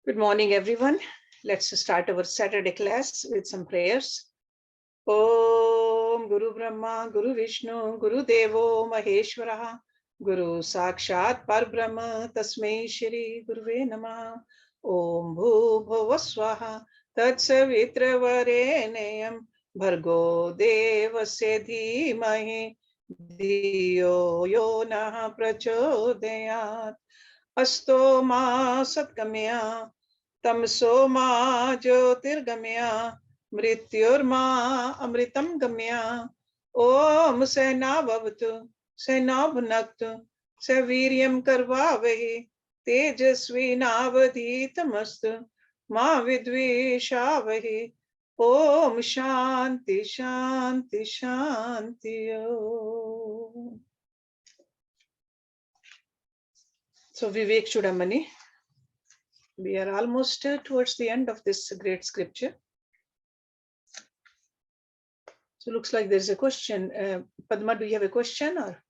Good morning, everyone. Let's start our Saturday class with some prayers. Om Guru Brahma, Guru Vishnu, Guru Devo Maheshwara, Guru Sakshat Parbrahma, Tasmai Shri Guruve Namah. Om Bhu Bhuva Swaha, Tatsavitra Vareneyam, Bhargo Devasya Dhimahi, Dhiyo Yo Nah Prachodayat. Asto Ma Satgamya, Tamso Ma Jyotirgamya, Mrityurma Amritam Gamya. Om Sena Bhavatu, Sena Bhunaktu, Saviryam Karvavahi, Tejasvi Navadhitamastu, Ma Vidvishavahi. Om Shanti Shanti Shanti Om. So Vivekachudamani, we are almost towards the end of this great scripture. So looks like there's a question. Padma, do you have a question or?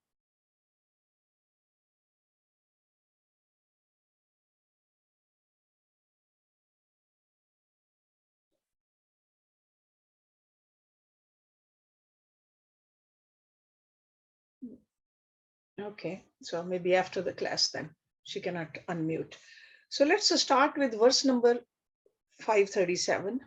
Okay, so maybe after the class then. She cannot unmute. So let's start with verse number 537.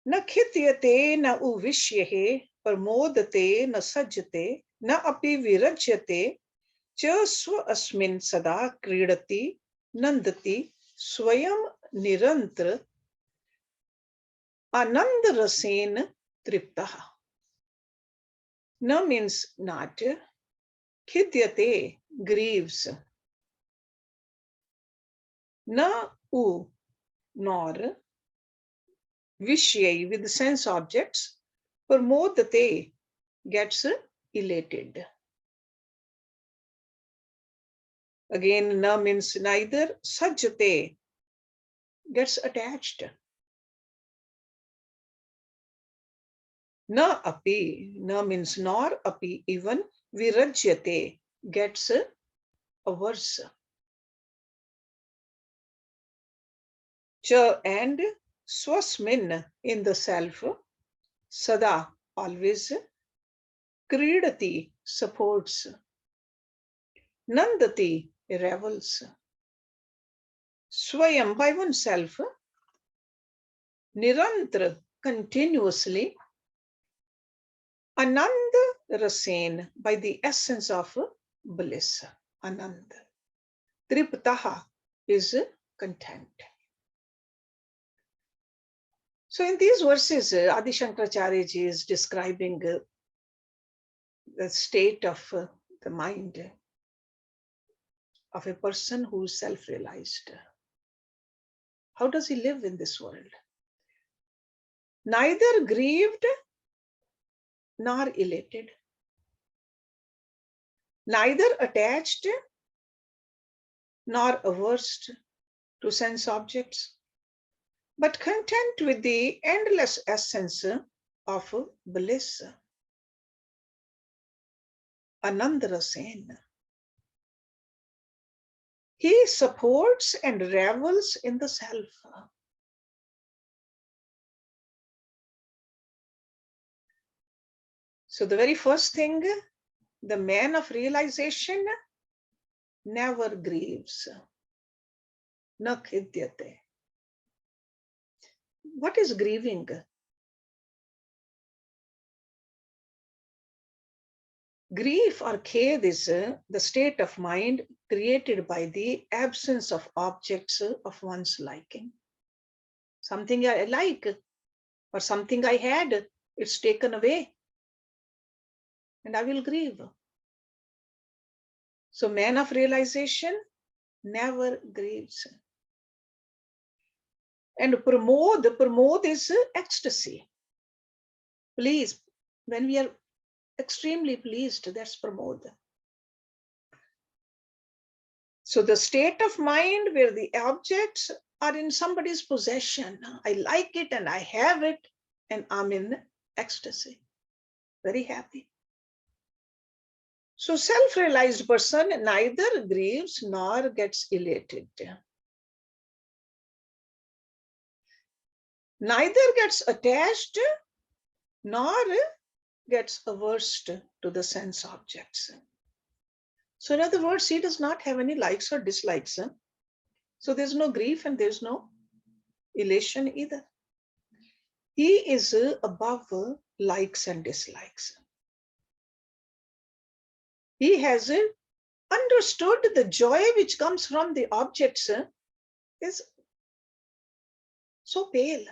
Na khityate na uvishyehe parmodate na sajjate na api virajyate cha swa asmin sada kridati nandati swayam nirantra anand rasen triptaha. Na means not. Khityate, grieves. Na u, nor. Vishyai, with the sense objects. Parmodate, gets elated. Again, na means neither. Sajjate, gets attached. Na api, na means nor, api even. Virajyate, gets averse. Cha and swasmin, in the self. Sada, always. Kridati, supports. Nandati, revels. Swayam, by oneself. Nirantra, continuously. Anand rasen, by the essence of bliss. Anand. Triptaha is content. So in these verses, Adi Shankaracharya ji is describing the state of the mind of a person who is self-realized. How does he live in this world? Neither grieved nor elated, neither attached nor averse to sense objects, but content with the endless essence of bliss. Ananda Sen. He supports and revels in the self. So the very first thing, the man of realization never grieves. Na khidyate. What is grieving? Grief or khed is the state of mind created by the absence of objects of one's liking. Something I like or something I had, it's taken away. And I will grieve. So man of realization never grieves. And pramod is ecstasy. Please, when we are extremely pleased, that's pramod. So the state of mind where the objects are in somebody's possession. I like it and I have it and I'm in ecstasy. Very happy. So self-realized person neither grieves nor gets elated. Neither gets attached nor gets averse to the sense objects. So in other words, he does not have any likes or dislikes. So there's no grief and there's no elation either. He is above likes and dislikes. He has understood the joy which comes from the objects is so pale.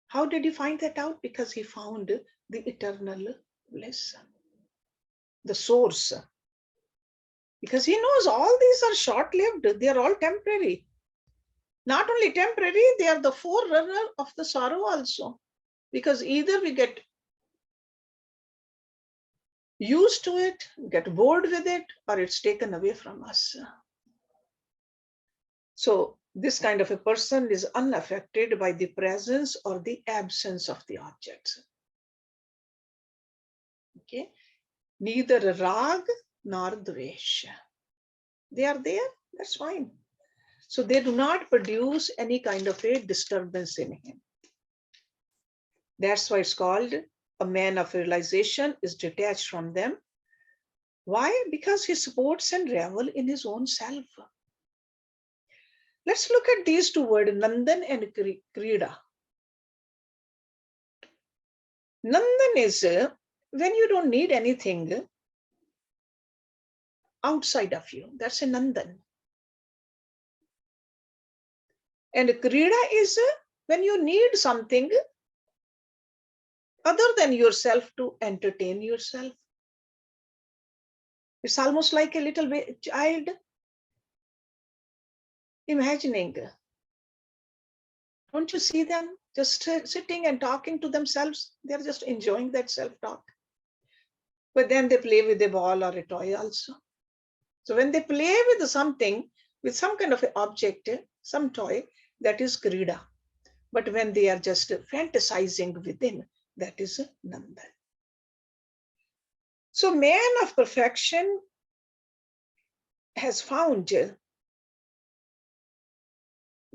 How did he find that out? Because he found the eternal bliss, the source. Because he knows all these are short-lived, they are all temporary. Not only temporary, they are the forerunner of the sorrow also. Because either we get used to it, get bored with it, or it's taken away from us. So this kind of a person is unaffected by the presence or the absence of the objects. Okay, neither rag nor dvesh. They are there, that's fine. So they do not produce any kind of a disturbance in him. That's why it's called a man of realization is detached from them. Why? Because he supports and revel in his own self. Let's look at these two words, Nandan and Krida. Nandan is when you don't need anything outside of you. That's a Nandan. And Krida is when you need something other than yourself to entertain yourself. It's almost like a little child imagining. Don't you see them just sitting and talking to themselves? They're just enjoying that self-talk. But then they play with a ball or a toy also. So when they play with something, with some kind of an object, some toy, that is Krida. But when they are just fantasizing within, that is Nandan. So man of perfection has found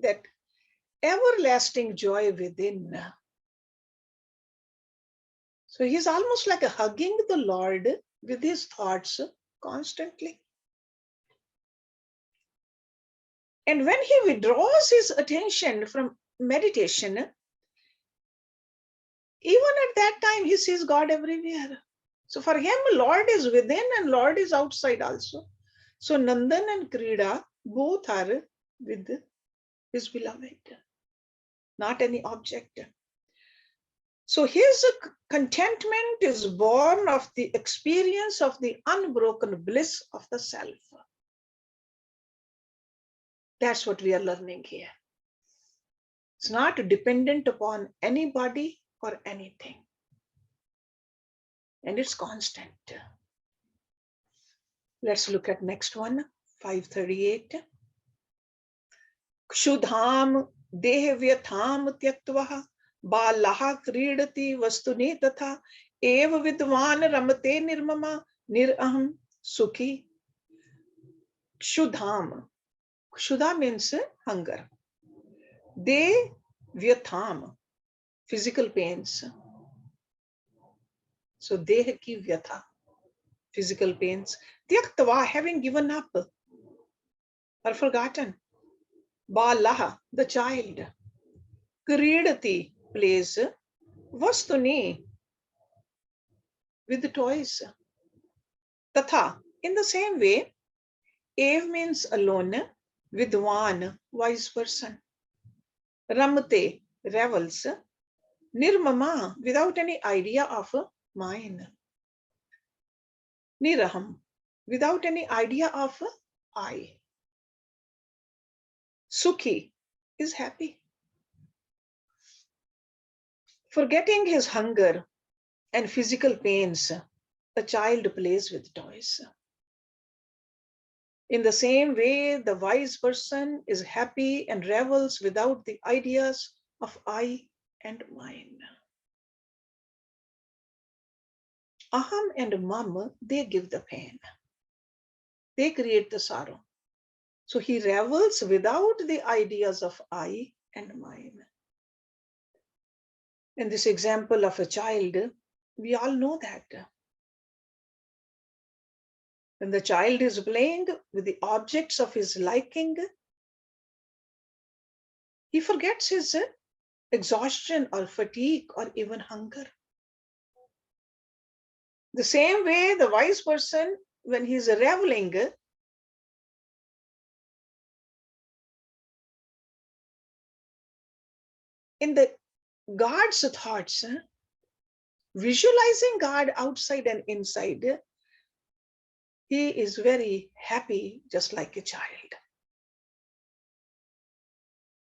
that everlasting joy within. So he's almost like hugging the Lord with his thoughts constantly. And when he withdraws his attention from meditation, even at that time, he sees God everywhere. So for him, Lord is within and Lord is outside also. So Nandan and Krida both are with his beloved, not any object. So his contentment is born of the experience of the unbroken bliss of the self. That's what we are learning here. It's not dependent upon anybody or anything. And it's constant. Let's look at next one, 538. Kshudham dehavyatham tyaktvaha balaha kridati vastuni tatha eva vidvan ramate nirmama niraham sukhi. Kshudham. Kshuda means hunger. De vyatham, physical pains. So deha ki vyatha, physical pains. Tyaktva, having given up or forgotten. Balaha, the child. Kridati, plays. Vastuni, with the toys. Tatha, in the same way, Ev means alone, Vidwan, wise person. Ramate, revels. Nirmama, without any idea of mine. Niraham, without any idea of I. Sukhi is happy. Forgetting his hunger and physical pains, a child plays with toys. In the same way, the wise person is happy and revels without the ideas of I and mine. Aham and mam, they give the pain. They create the sorrow. So he revels without the ideas of I and mine. In this example of a child, we all know that when the child is playing with the objects of his liking, he forgets his exhaustion or fatigue or even hunger. The same way, the wise person, when he's reveling in the God's thoughts, visualizing God outside and inside, he is very happy, just like a child.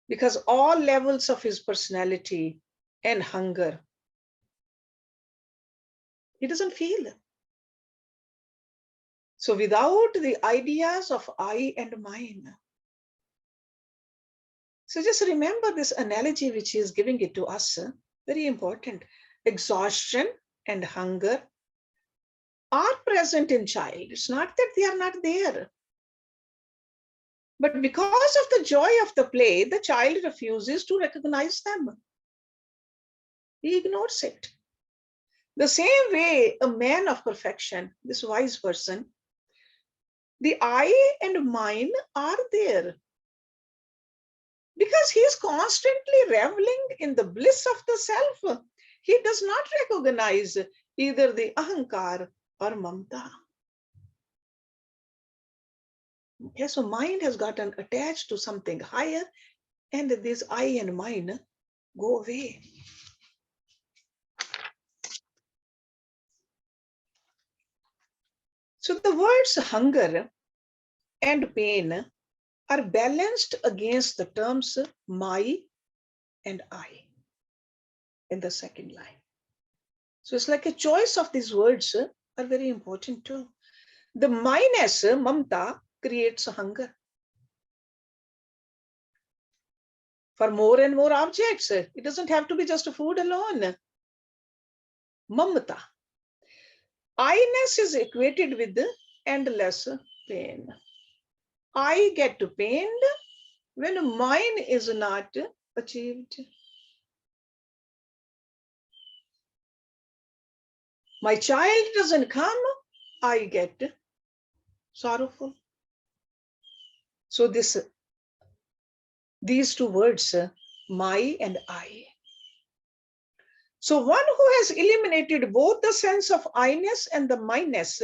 Because all levels of his personality and hunger, he doesn't feel. So without the ideas of I and mine. So just remember this analogy which he is giving it to us, very important. Exhaustion and hunger are present in child. It's not that they are not there. But because of the joy of the play, the child refuses to recognize them. He ignores it. The same way, a man of perfection, this wise person, the I and mine are there. Because he is constantly reveling in the bliss of the self. He does not recognize either the ahankar or mamta. Okay, so mind has gotten attached to something higher, and this I and mine go away. So the words hunger and pain are balanced against the terms my and I in the second line. So it's like a choice of these words are very important too. The minus, mamta, creates hunger for more and more objects. It doesn't have to be just food alone. Mamta. I-ness is equated with endless pain. I get pained when mine is not achieved. My child doesn't come, I get sorrowful. So these two words, my and I. So one who has eliminated both the sense of I-ness and the my-ness,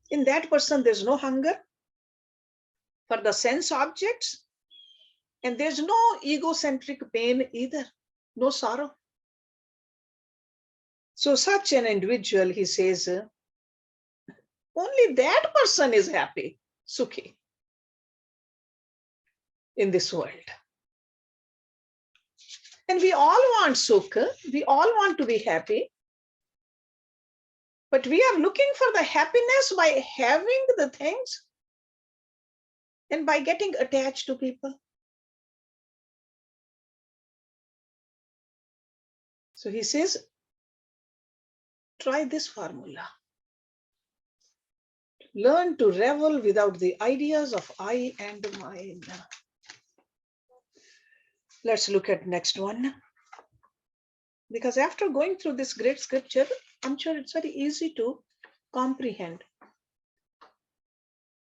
in that person there's no hunger for the sense objects, and there's no egocentric pain either, no sorrow. So such an individual, he says, only that person is happy, sukhi, in this world. And we all want sukha, we all want to be happy, but we are looking for the happiness by having the things and by getting attached to people. So he says, try this formula. Learn to revel without the ideas of I and mine. Let's look at next one. Because after going through this great scripture, I'm sure it's very easy to comprehend.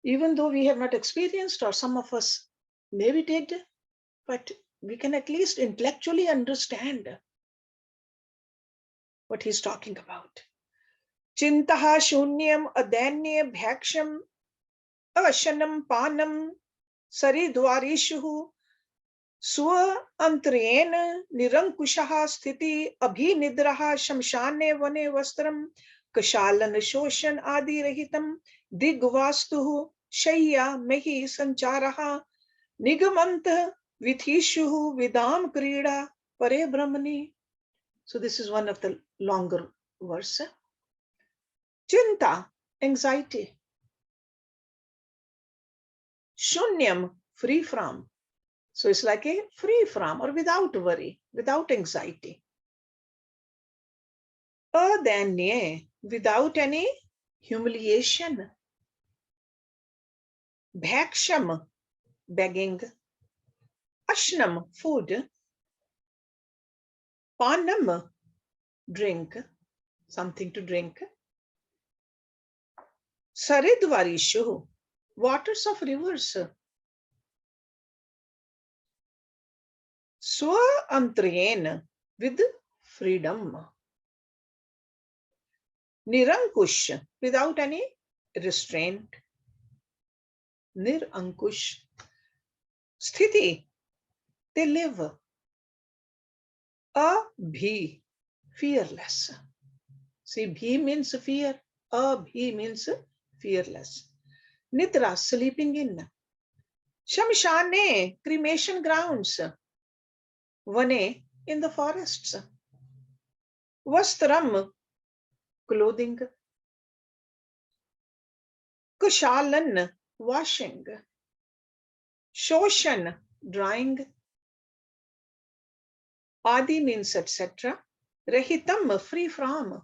Even though we have not experienced, or some of us maybe did, but we can at least intellectually understand what he's talking about. Chintaha shunyam adanya bhaksham ashanam panam saridwarishu swa antrayena nirankushaha sthiti abhinidraha shamshane vane vastram kashalan shoshan adi rahitam digvastuhu shayya mehi sancharaha nigamanta vithishu vidam krida pare brahmani. So this is one of the longer verse. Chinta, anxiety. Shunyam, free from. So it's like a free from or without worry, without anxiety. Adanya, without any humiliation. Bhaksham, begging. Ashnam, food. Panam, drink, something to drink. Saridvarishu, waters of rivers. Swa antrayen, with freedom. Nirankush, without any restraint. Nirankush. Sthiti, they live. Abhi, fearless. See, bhi means fear. Abhi means fearless. Nidra, sleeping in. Shamshane, cremation grounds. Vane, in the forests. Vastram, clothing. Kushalan, washing. Shoshan, drying. Adi means etc. Rahitam, free from.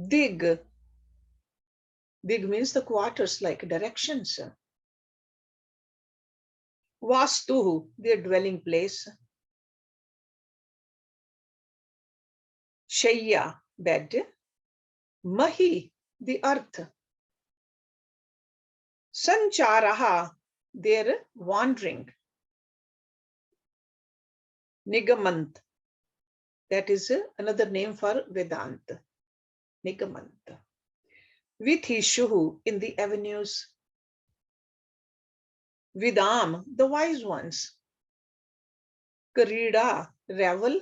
Dig. Dig means the quarters, like directions. Vastu, their dwelling place. Shayya, bed. Mahi, the earth. Sancharaha, their wandering. Nigamant, that is another name for Vedanta. Nigamant. Vithishuhu, in the avenues. Vidam, the wise ones. Karida, revel.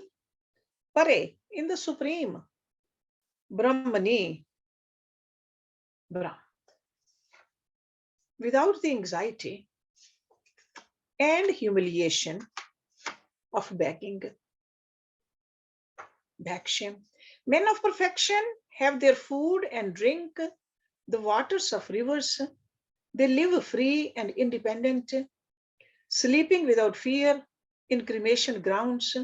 Pare, in the supreme. Brahmani, Brahm. Without the anxiety and humiliation of begging. Bhaksham. Men of perfection have their food and drink the waters of rivers. They live free and independent, sleeping without fear in cremation grounds,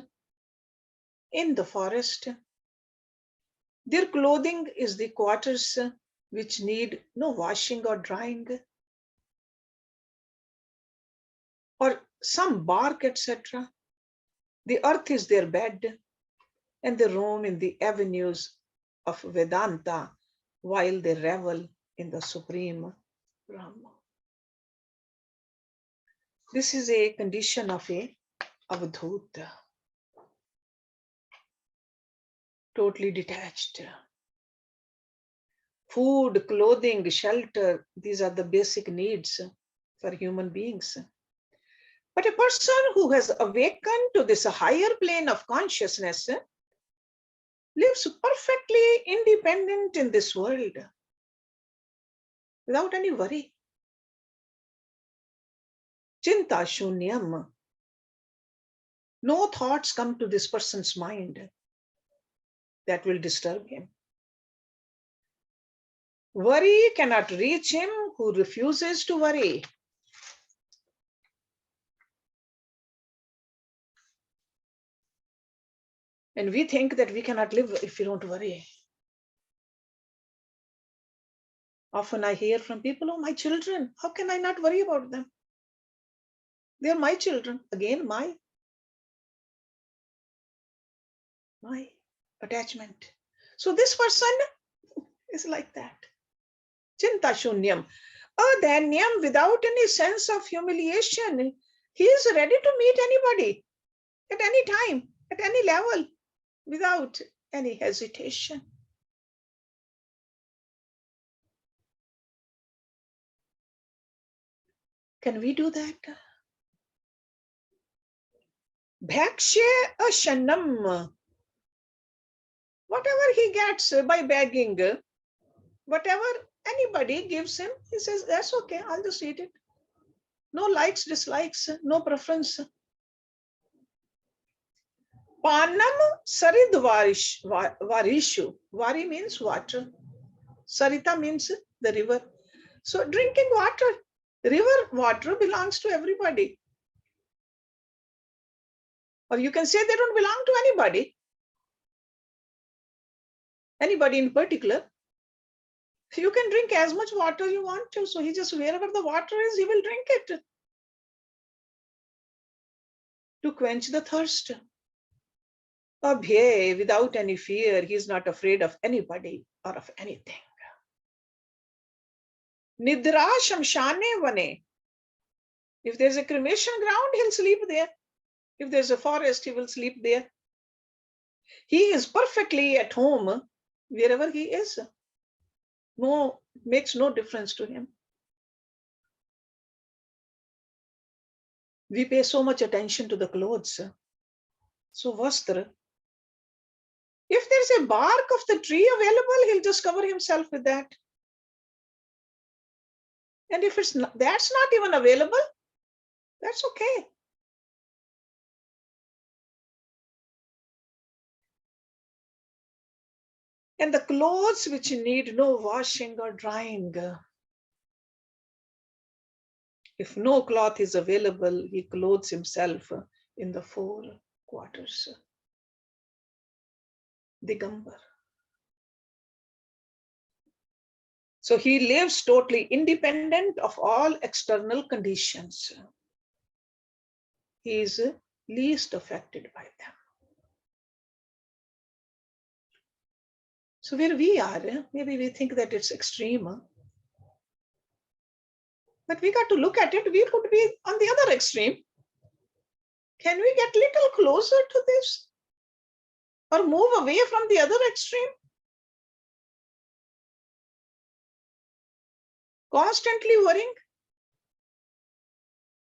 in the forest. Their clothing is the quarters which need no washing or drying, or some bark, etc. The earth is their bed, and they roam in the avenues of Vedanta while they revel in the supreme Brahma. This is a condition of a avadhuta, totally detached. Food, clothing, shelter, these are the basic needs for human beings. But a person who has awakened to this higher plane of consciousness lives perfectly independent in this world without any worry. Chinta shunyam. No thoughts come to this person's mind that will disturb him. Worry cannot reach him who refuses to worry. And we think that we cannot live if we don't worry. Often I hear from people, oh, my children, how can I not worry about them? They're my children. Again, my attachment. So this person is like that. Chinta shunyam. Adanyam, without any sense of humiliation. He is ready to meet anybody at any time, at any level, without any hesitation. Can we do that? Bhakshe ashanam. Whatever he gets by begging, whatever anybody gives him, he says, that's okay, I'll just eat it. No likes, dislikes, no preference. Panam saridvarishu. Vari means water. Sarita means the river. So drinking water, river water belongs to everybody. Or you can say they don't belong to anybody. Anybody in particular? You can drink as much water you want to. So he just, wherever the water is, he will drink it to quench the thirst. Abhay, without any fear, he is not afraid of anybody or of anything. Nidra shamshane vane. If there's a cremation ground, he'll sleep there. If there's a forest, he will sleep there. He is perfectly at home wherever he is. No, makes no difference to him. We pay so much attention to the clothes. So vastra. If there's a bark of the tree available, he'll just cover himself with that. And if that's not even available, that's okay. And the clothes which need no washing or drying, if no cloth is available, he clothes himself in the four quarters. Digambar. So he lives totally independent of all external conditions. He is least affected by them. So where we are, maybe we think that it's extreme. But we got to look at it. We could be on the other extreme. Can we get little closer to this? Or move away from the other extreme? Constantly worrying?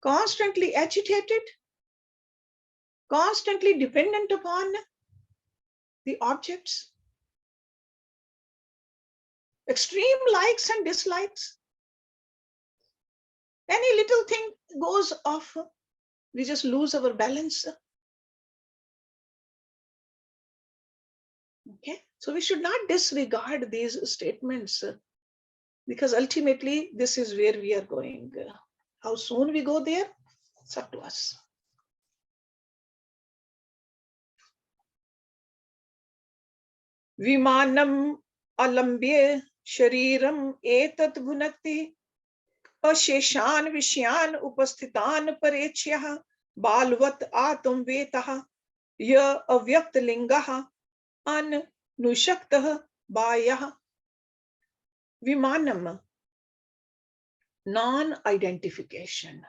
Constantly agitated? Constantly dependent upon the objects? Extreme likes and dislikes? Any little thing goes off, we just lose our balance. Okay, so we should not disregard these statements because ultimately this is where we are going. How soon we go there, it's up to us. Vimanam alambye shariram etat bhunakti asheshan vishyan upasthitan parechya balvat atum vetah ya avyakt lingah anushakta bayah. Vimanam, non-identification.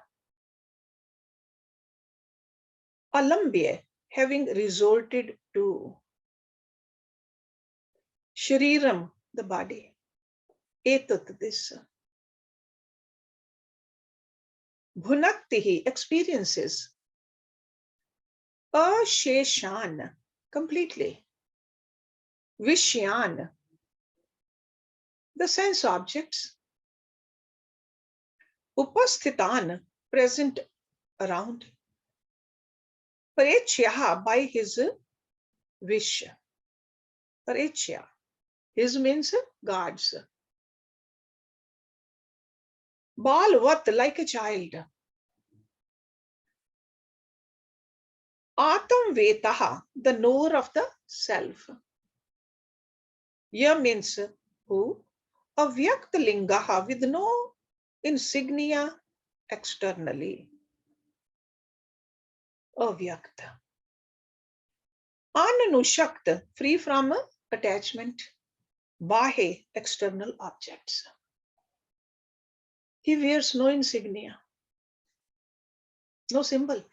Alambya, having resorted to. Shariram, the body. Etat, this. Bhunaktihi, experiences. Asheshan, completely. Vishyan, the sense objects. Upasthitan, present around. Parechyaha, by his wish. Parechya, his means God's. Balvat, like a child. Atam vetaha, the knower of the self. Ya means who? Avyakt lingaha, with no insignia externally. Avyakt. Anushakt, free from attachment. Bahe, external objects. He wears no insignia, no symbol,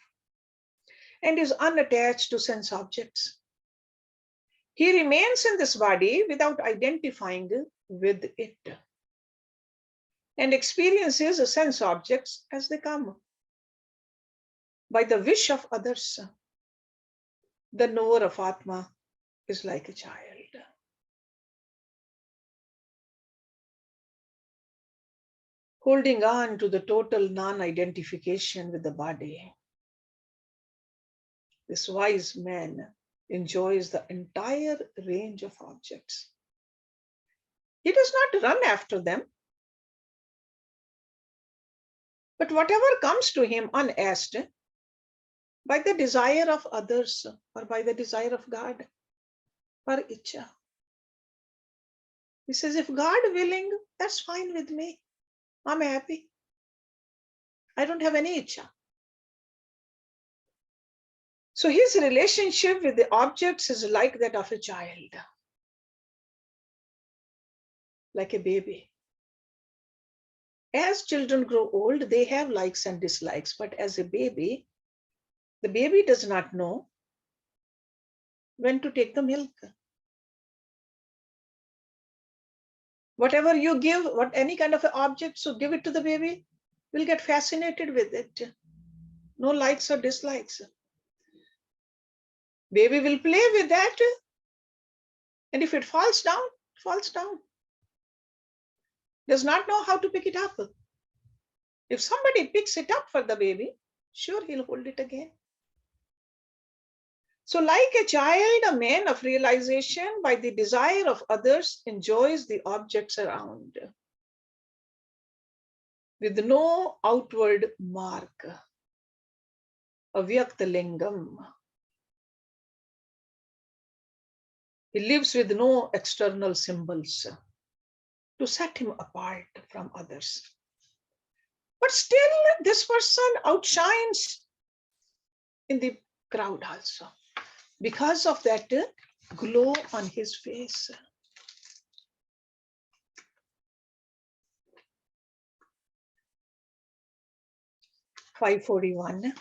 and is unattached to sense objects. He remains in this body without identifying with it and experiences sense objects as they come. By the wish of others, the knower of Atma is like a child. Holding on to the total non-identification with the body. This wise man enjoys the entire range of objects. He does not run after them, but whatever comes to him unasked, by the desire of others or by the desire of God, par icha. He says, if God willing, that's fine with me. I'm happy. I don't have any icha. So his relationship with the objects is like that of a child, like a baby. As children grow old, they have likes and dislikes, but as a baby, the baby does not know when to take the milk. Whatever you give, any kind of an object, so give it to the baby, will get fascinated with it. No likes or dislikes. Baby will play with that, and if it falls down, it falls down. Does not know how to pick it up. If somebody picks it up for the baby, sure, he'll hold it again. So like a child, a man of realization by the desire of others enjoys the objects around with no outward mark. Avyakta lingam. He lives with no external symbols to set him apart from others. But still, this person outshines in the crowd also because of that glow on his face. (541)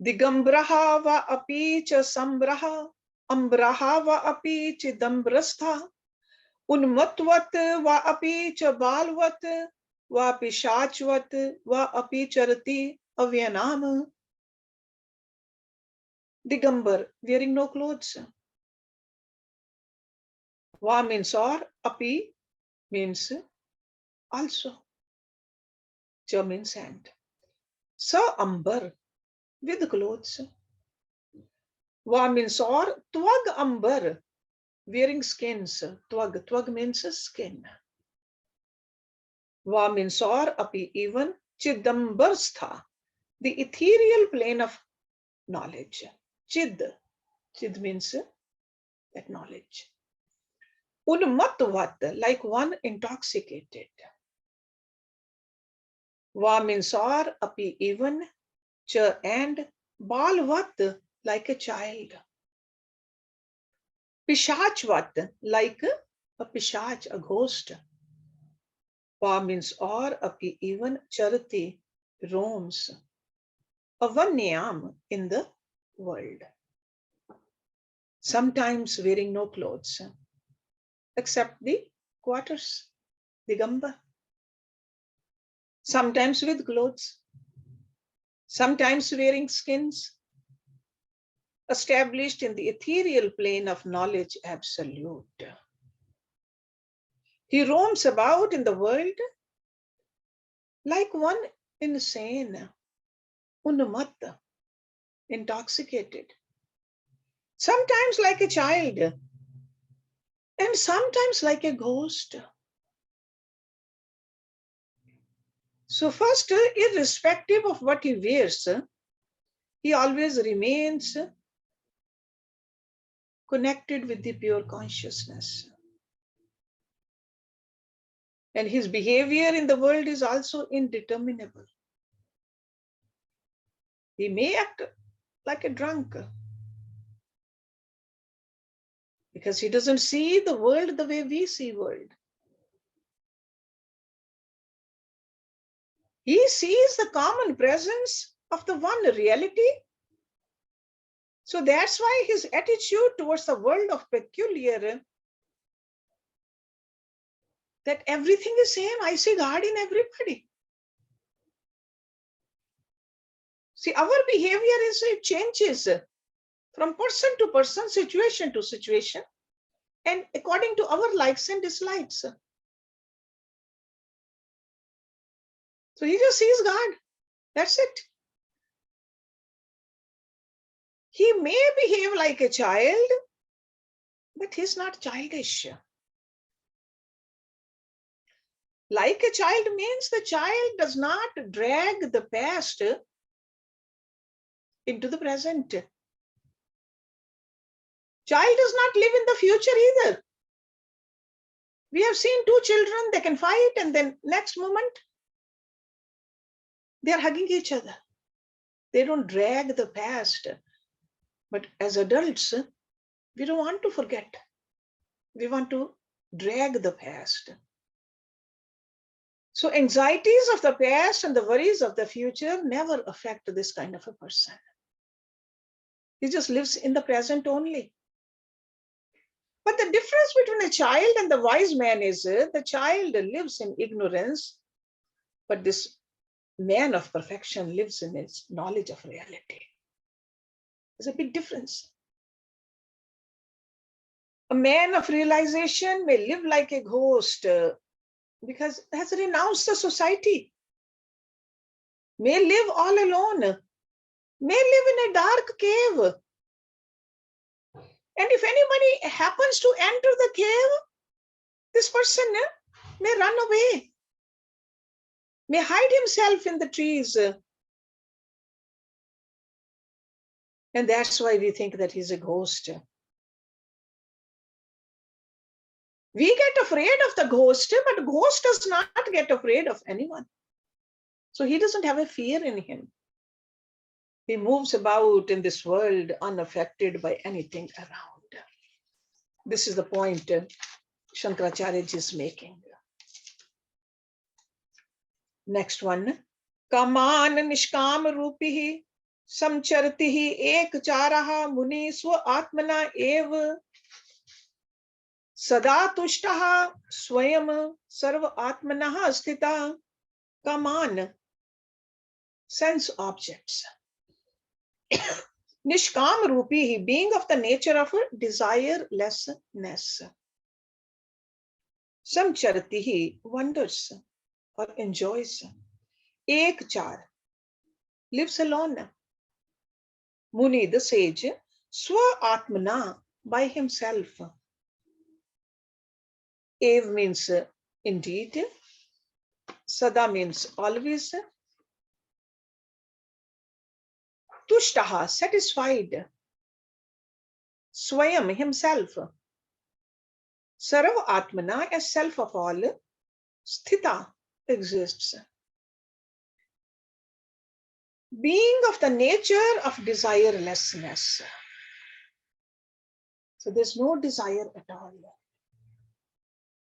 Digambraha va api cha sambraha, ambraha va api chidambrastha, unmatvat va api cha balvat, va pishachvat va api charati avyanam. Digambar, wearing no clothes. Va means or, api means also. Cha means and. Sa ambar, with clothes. Va means or, twag ambar, wearing skins. Twag, twag means skin. Va means or, api even, chidambarstha, the ethereal plane of knowledge. Chid, chid means that knowledge. Unmatvat, like one intoxicated. Va means or, api even, cha and, balvat, like a child. Pishachvat, like a pishach, a ghost. Va means or, api even, charati, roams. Avanyam, in the world. Sometimes wearing no clothes, except the quarters, the gamba. Sometimes with clothes. Sometimes wearing skins. Established in the ethereal plane of knowledge absolute. He roams about in the world like one insane, unmat, intoxicated. Sometimes like a child, and sometimes like a ghost. So first, irrespective of what he wears, he always remains connected with the pure consciousness. And his behavior in the world is also indeterminable. He may act like a drunk because he doesn't see the world the way we see world. He sees the common presence of the one reality. So that's why his attitude towards the world of peculiar, that everything is same. I see God in everybody. See, our behavior it changes from person to person, situation to situation, and according to our likes and dislikes. So he just sees God. That's it. He may behave like a child, but he's not childish. Like a child means the child does not drag the past into the present. Child does not live in the future either. We have seen two children, they can fight, and then next moment, they are hugging each other. They don't drag the past. But as adults, we don't want to forget. We want to drag the past. So anxieties of the past and the worries of the future never affect this kind of a person. He just lives in the present only. But the difference between a child and the wise man is the child lives in ignorance, but this man of perfection lives in his knowledge of reality. There's a big difference. A man of realization may live like a ghost because has renounced the society, may live all alone, may live in a dark cave. And if anybody happens to enter the cave, this person may run away, may hide himself in the trees. And that's why we think that he's a ghost. We get afraid of the ghost, but ghost does not get afraid of anyone. So he doesn't have a fear in him. He moves about in this world unaffected by anything around. This is the point Shankaracharya is making. Next one. Kaman nishkam rupihi samchartihi ek charaha muni swa atmana ev sada tushtaha swayam sarva atmanaha sthita. Kaman, sense objects. Nishkam rupihi, being of the nature of desirelessness. Samchartihi, wonders or enjoys. Ek char, lives alone. Muni, the sage, swa atmana, by himself. Ev means indeed. Sada means always. Tushtaha, satisfied. Swayam, himself. Sarva atmana, as self of all. Sthita, exists. Being of the nature of desirelessness. So there's no desire at all.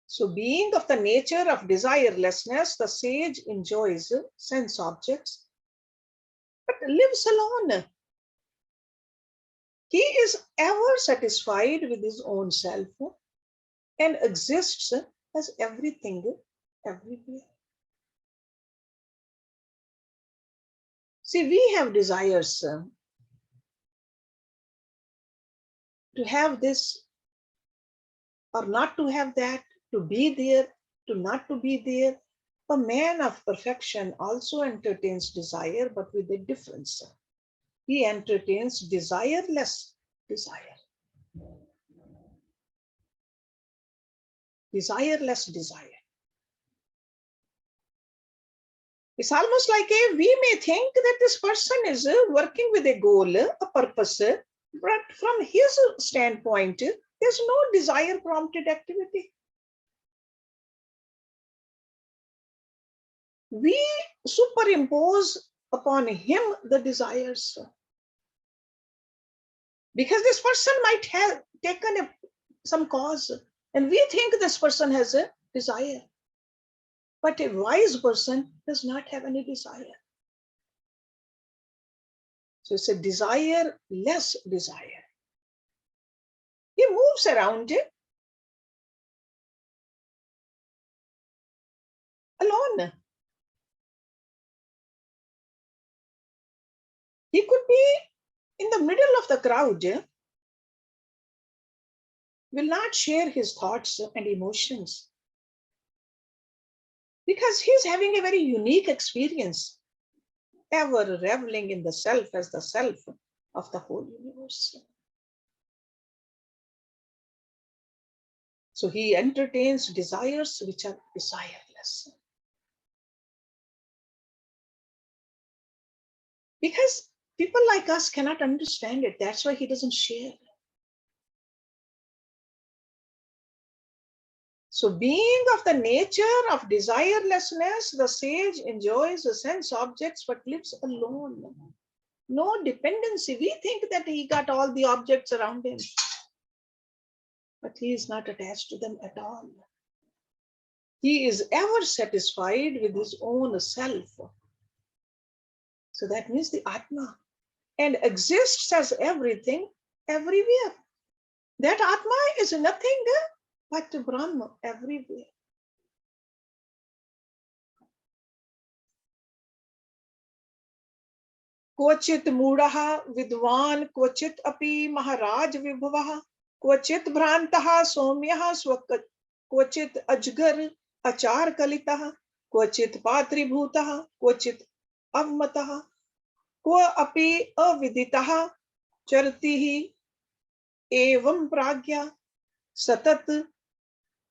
So being of the nature of desirelessness, the sage enjoys sense objects, but lives alone. He is ever satisfied with his own self and exists as everything, everywhere. See, we have desires to have this or not to have that, to be there, to not to be there. A man of perfection also entertains desire, but with a difference. He entertains desireless desire. Desireless desire. It's almost like we may think that this person is working with a goal, a purpose, but from his standpoint, there's no desire prompted activity. We superimpose upon him the desires. Because this person might have taken some cause, and we think this person has a desire. But a wise person does not have any desire. So it's a desireless desire. He moves around it alone. He could be in the middle of the crowd, will not share his thoughts and emotions because he's having a very unique experience, ever reveling in the self as the self of the whole universe. So he entertains desires which are desireless. Because people like us cannot understand it. That's why he doesn't share. So being of the nature of desirelessness, the sage enjoys the sense objects but lives alone. No dependency. We think that he got all the objects around him, but he is not attached to them at all. He is ever satisfied with his own self. So that means the Atma, and exists as everything everywhere. That Atma is nothing but Brahma everywhere. क्वचित् मूढ़ः विद्वान् क्वचित् अपि महाराज विभवः क्वचित् भ्रान्तः सौम्यः क्वचित् अजगर अचार कलितः क्वचित् पात्रीभूतः क्वचित् अवमतः क्व अपि अविदितः चरति एवं प्राज्ञा सतत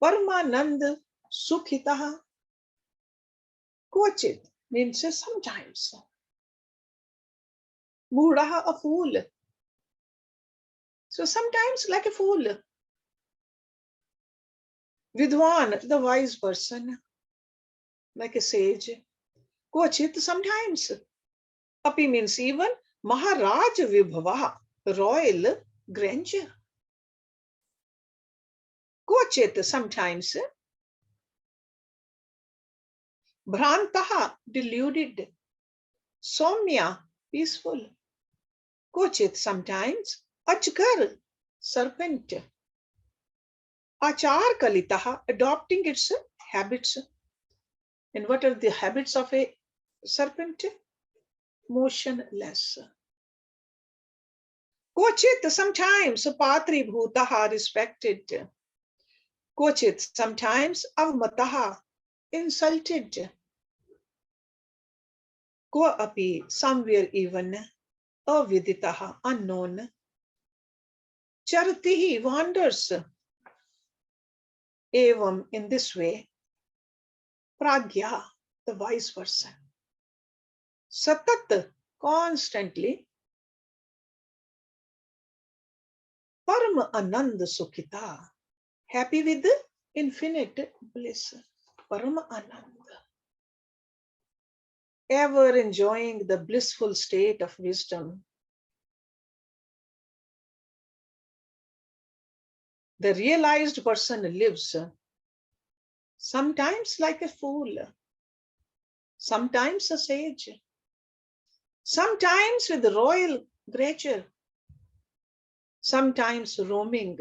परमानंद सुखितः. क्वचित् means sometimes. Muraha, a fool. So sometimes like a fool. Vidwan, the wise person, like a sage. Kochit, sometimes. Api means even. Maharaj Vibhava, royal grandeur. Kochit, sometimes. Bhrantaha, deluded. Somya, peaceful. Kochit, sometimes. Ajgar, serpent. Achar kalitaha, adopting its habits. And what are the habits of a serpent? Motionless. Kochit, sometimes. Patri bhutaha, respected. Kochit, sometimes. Avmataha, insulted. Ko api, somewhere even. Aviditaha, unknown. Charatihi, wanders. Evam, in this way. Pragya, the wise person. Satat, constantly. Param Anand Sukhita, happy with infinite bliss. Param Anand. Ever enjoying the blissful state of wisdom. The realized person lives sometimes like a fool, sometimes a sage, sometimes with royal grandeur, sometimes roaming,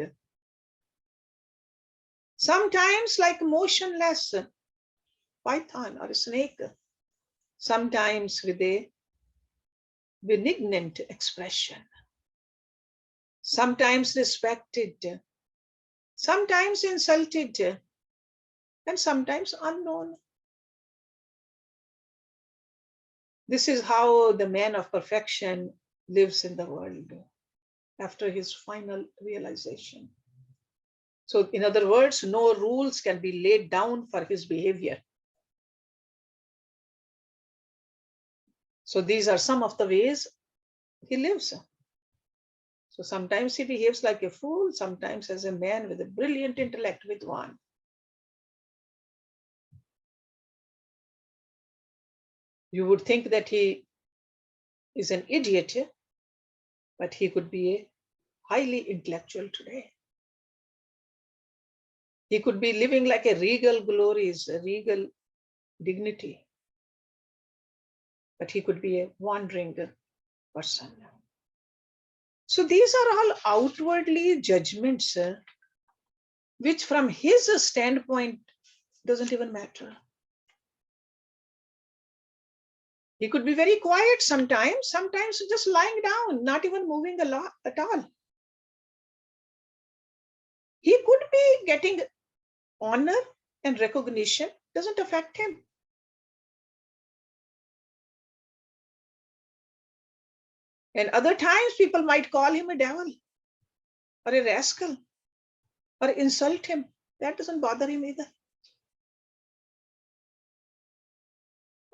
sometimes like motionless python or a snake, sometimes with a benignant expression, sometimes respected, sometimes insulted, and sometimes unknown. This is how the man of perfection lives in the world after his final realization. So, in other words, no rules can be laid down for his behavior. So, these are some of the ways he lives. So, sometimes he behaves like a fool, sometimes as a man with a brilliant intellect, with one. You would think that he is an idiot, but he could be a highly intellectual today. He could be living like a regal glories, a regal dignity, but he could be a wandering person. So these are all outwardly judgments, which from his standpoint doesn't even matter. He could be very quiet sometimes just lying down, not even moving a lot at all. He could be getting honor and recognition, doesn't affect him. And other times people might call him a devil or a rascal or insult him. That doesn't bother him either.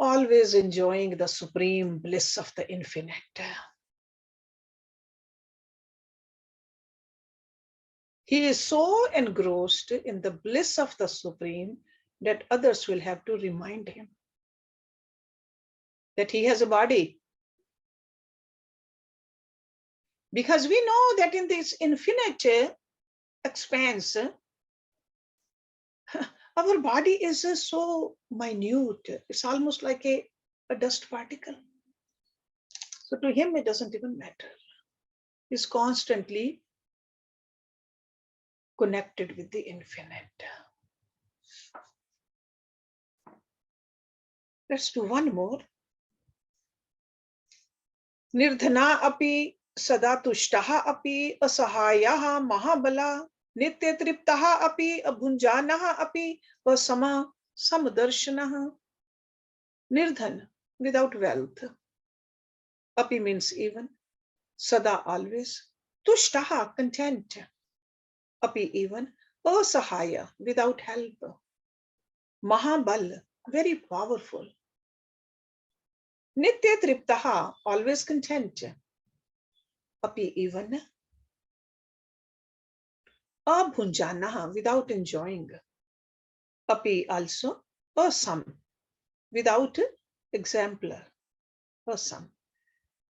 Always enjoying the supreme bliss of the infinite. He is so engrossed in the bliss of the Supreme that others will have to remind him that he has a body. Because we know that in this infinite expanse, our body is so minute. It's almost like a dust particle. So to him, it doesn't even matter. He's constantly connected with the infinite. Let's do one more. Nirdhana api sada tushtaha api asahayaha mahabala nitya triptaha api abhunjanaha api vasama samdarshanaha. Nirdhan, without wealth. Api means even. Sada, always. Tushtaha, content. Api, even. Asahaya, without help. Mahabal, very powerful. Nitya triptaha, always content. Api, even. Abhunjanaha, without enjoying. Api, also. Asam, without exemplar. Asam.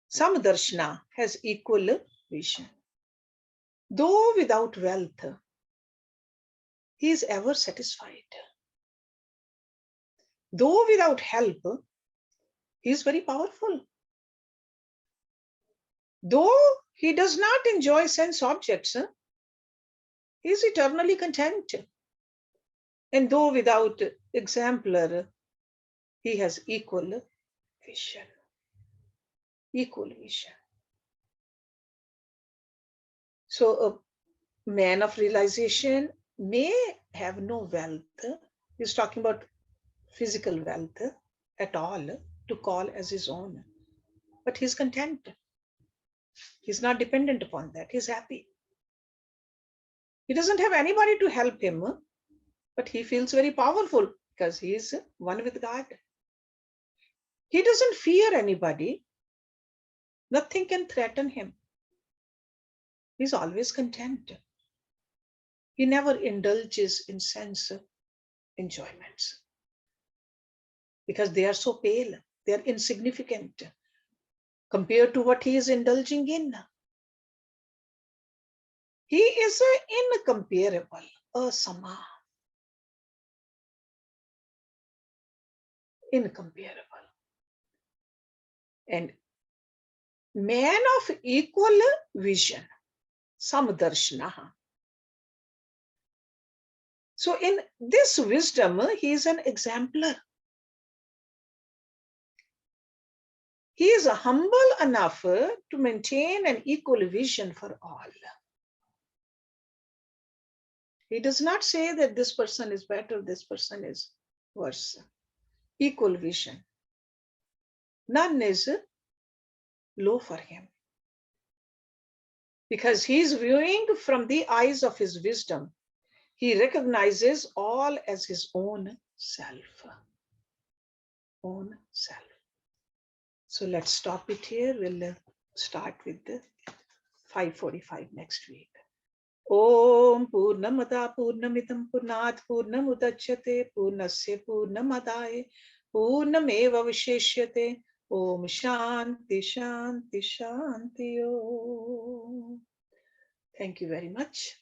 Samdarshana has equal vision. Though without wealth, he is ever satisfied. Though without help, he is very powerful. Though he does not enjoy sense objects, he is eternally content. And though without exemplar, he has equal vision. Equal vision. So a man of realization may have no wealth. He's talking about physical wealth at all to call as his own. But he's content. He's not dependent upon that. He's happy. He doesn't have anybody to help him, but he feels very powerful because he is one with God. He doesn't fear anybody. Nothing can threaten him. He's always content. He never indulges in sense enjoyments because they are so pale, they are insignificant compared to what he is indulging in. He is incomparable, asama. Incomparable. And man of equal vision, samdarshana. So in this wisdom, he is an exemplar. He is humble enough to maintain an equal vision for all. He does not say that this person is better, this person is worse. Equal vision. None is low for him. Because he is viewing from the eyes of his wisdom. He recognizes all as his own self. Own self. So let's stop it here. We'll start with the 5:45 next week. Om Purnamada Purnamidam Purnat Purnamudachyate Purnasya Purnamadaye Purnameva Vishishyate Om Shanti Shanti Shanti Om. Thank you very much.